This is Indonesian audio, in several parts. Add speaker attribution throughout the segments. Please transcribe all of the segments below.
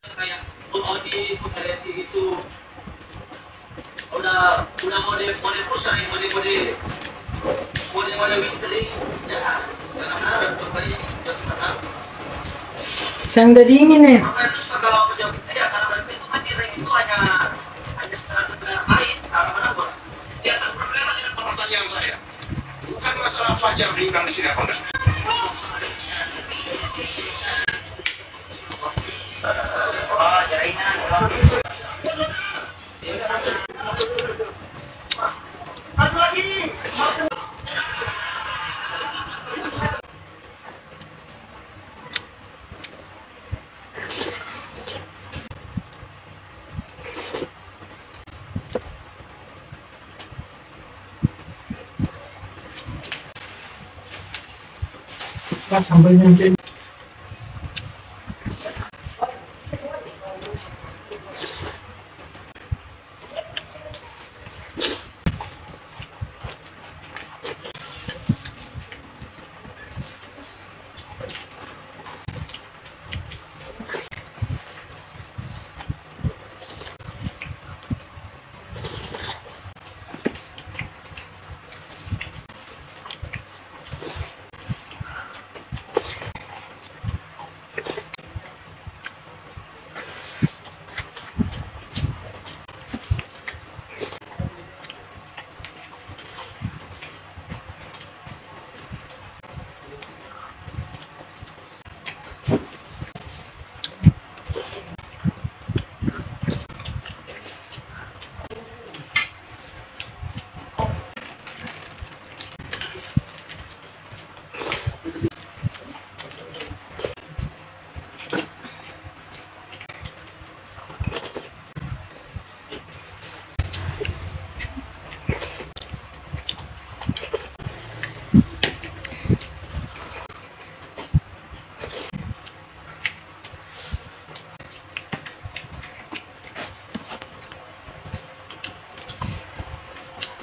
Speaker 1: kayak full Audi, full reality gitu. Udah mode pusher nih, mode wingstring ya. Jangan harap coba ya kenal.
Speaker 2: Sang udah dingin ya.
Speaker 1: Makanya terus kalau menjawab ya karena berarti itu kan ring itu hanya sekedar main karena mana bos.
Speaker 3: Di atas problem masih ada pertanyaan saya. Bukan masalah Fajar diundang di sini apa enggak?
Speaker 1: Oh, jaringan. Satu lagi.
Speaker 2: Pas sampai nyampe.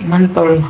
Speaker 2: Mantol.